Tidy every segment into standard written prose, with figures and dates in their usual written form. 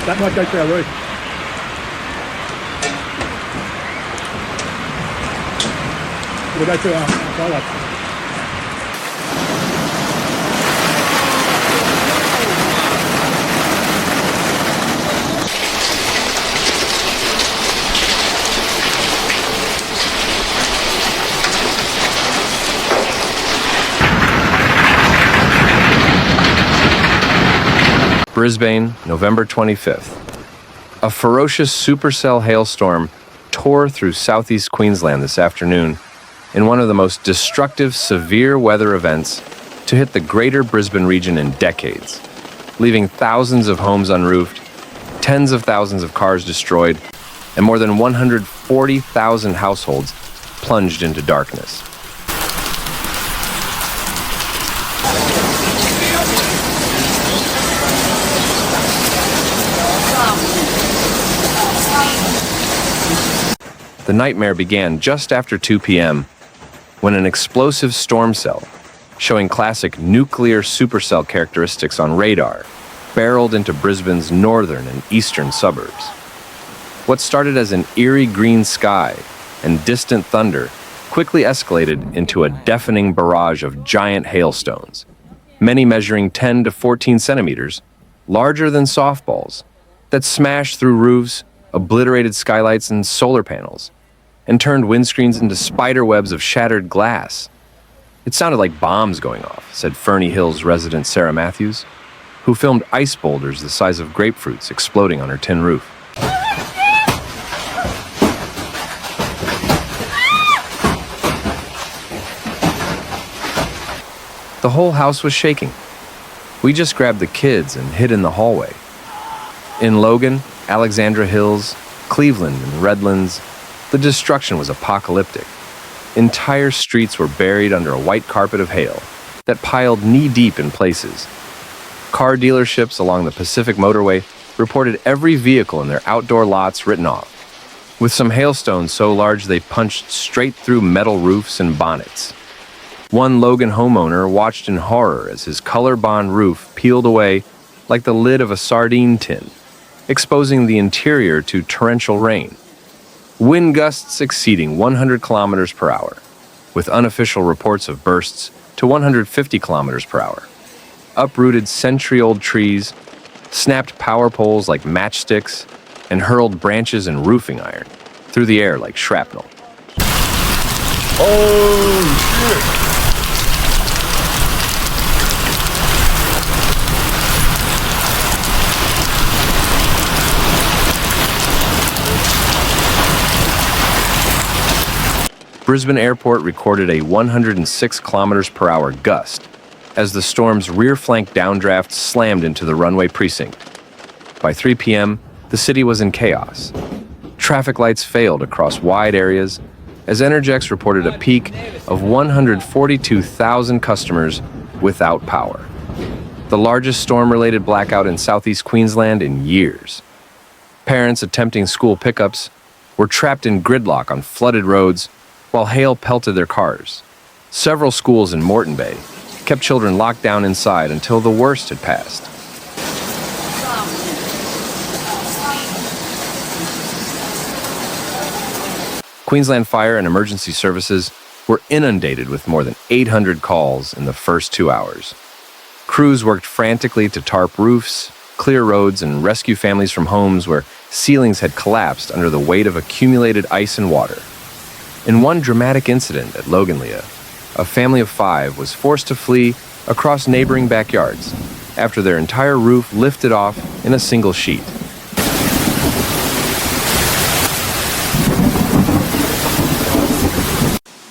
That might go through our roof. It'll go through our skylight. Brisbane, November 25th. A ferocious supercell hailstorm tore through southeast Queensland this afternoon in one of the most destructive severe weather events to hit the greater Brisbane region in decades, leaving thousands of homes unroofed, tens of thousands of cars destroyed, and more than 140,000 households plunged into darkness. The nightmare began just after 2 p.m. when an explosive storm cell, showing classic nuclear supercell characteristics on radar, barreled into Brisbane's northern and eastern suburbs. What started as an eerie green sky and distant thunder quickly escalated into a deafening barrage of giant hailstones, many measuring 10 to 14 centimeters, larger than softballs, that smashed through roofs, obliterated skylights and solar panels, and turned windscreens into spider webs of shattered glass. It sounded like bombs going off, said Ferny Hills resident Sarah Matthews, who filmed ice boulders the size of grapefruits exploding on her tin roof. The whole house was shaking. We just grabbed the kids and hid in the hallway. In Logan, Alexandra Hills, Cleveland, and Redlands, the destruction was apocalyptic. Entire streets were buried under a white carpet of hail that piled knee-deep in places. Car dealerships along the Pacific Motorway reported every vehicle in their outdoor lots written off, with some hailstones so large they punched straight through metal roofs and bonnets. One Logan homeowner watched in horror as his ColorBond roof peeled away like the lid of a sardine tin, exposing the interior to torrential rain. Wind gusts exceeding 100 kilometers per hour, with unofficial reports of bursts to 150 kilometers per hour. Uprooted century-old trees, snapped power poles like matchsticks, and hurled branches and roofing iron through the air like shrapnel. Oh, shit! Brisbane Airport recorded a 106 kilometers per hour gust as the storm's rear flank downdraft slammed into the runway precinct. By 3 p.m., the city was in chaos. Traffic lights failed across wide areas as Energex reported a peak of 142,000 customers without power, the largest storm-related blackout in southeast Queensland in years. Parents attempting school pickups were trapped in gridlock on flooded roads while hail pelted their cars. Several schools in Moreton Bay kept children locked down inside until the worst had passed. Queensland Fire and Emergency Services were inundated with more than 800 calls in the first 2 hours. Crews worked frantically to tarp roofs, clear roads, and rescue families from homes where ceilings had collapsed under the weight of accumulated ice and water. In one dramatic incident at Loganlea, a family of 5 was forced to flee across neighboring backyards after their entire roof lifted off in a single sheet.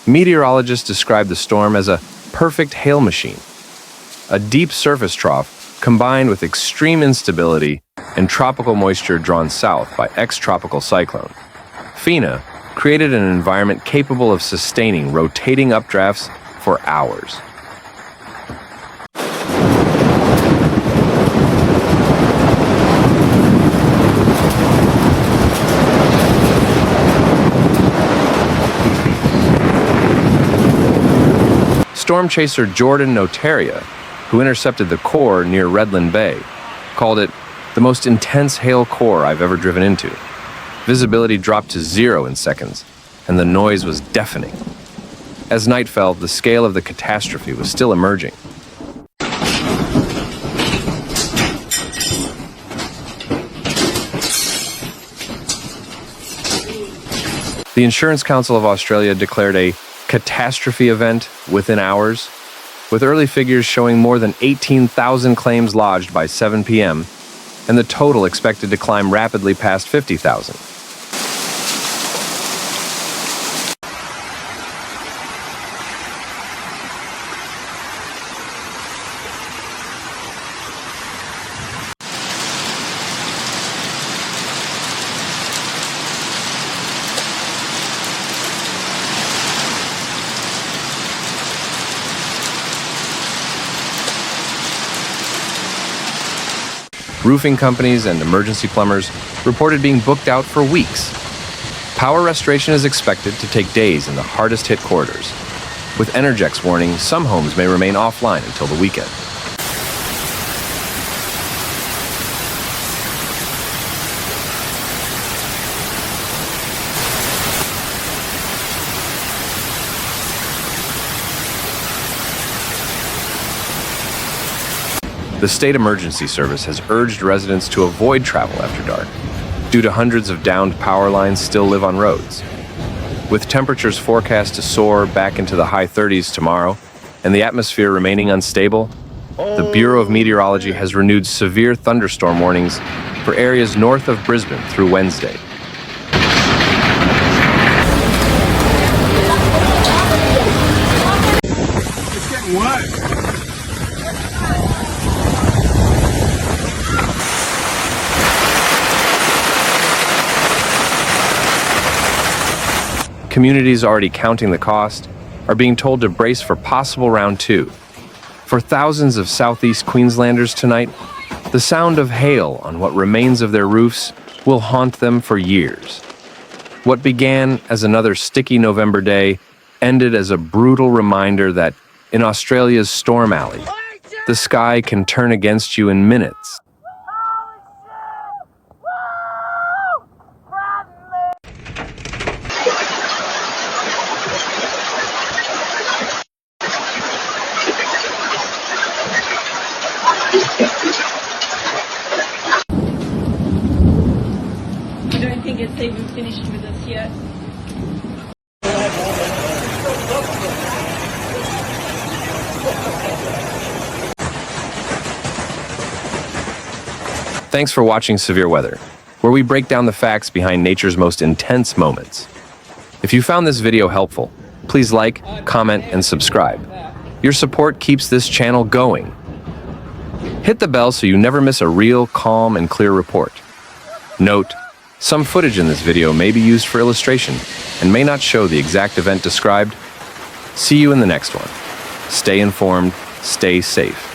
Meteorologists described the storm as a perfect hail machine, a deep surface trough combined with extreme instability and tropical moisture drawn south by ex-tropical cyclone. FINA created an environment capable of sustaining rotating updrafts for hours. Storm chaser Jordan Notaria, who intercepted the core near Redland Bay, called it the most intense hail core I've ever driven into. Visibility dropped to 0 in seconds, and the noise was deafening. As night fell, the scale of the catastrophe was still emerging. The Insurance Council of Australia declared a catastrophe event within hours, with early figures showing more than 18,000 claims lodged by 7 p.m., and the total expected to climb rapidly past 50,000. Roofing companies and emergency plumbers reported being booked out for weeks. Power restoration is expected to take days in the hardest hit corridors. With S.W.X warning, some homes may remain offline until the weekend. The State Emergency Service has urged residents to avoid travel after dark, due to hundreds of downed power lines still live on roads. With temperatures forecast to soar back into the high 30s tomorrow, and the atmosphere remaining unstable, the Bureau of Meteorology has renewed severe thunderstorm warnings for areas north of Brisbane through Wednesday. It's getting wet. Communities already counting the cost are being told to brace for possible round 2. For thousands of southeast Queenslanders tonight, the sound of hail on what remains of their roofs will haunt them for years. What began as another sticky November day ended as a brutal reminder that in Australia's Storm Alley, the sky can turn against you in minutes. I don't think it's even finished with us yet. Thanks for watching Severe Weather, where we break down the facts behind nature's most intense moments. If you found this video helpful, please like, comment, and subscribe. Your support keeps this channel going. Hit the bell so you never miss a real, calm, and clear report. Note, some footage in this video may be used for illustration and may not show the exact event described. See you in the next one. Stay informed, stay safe.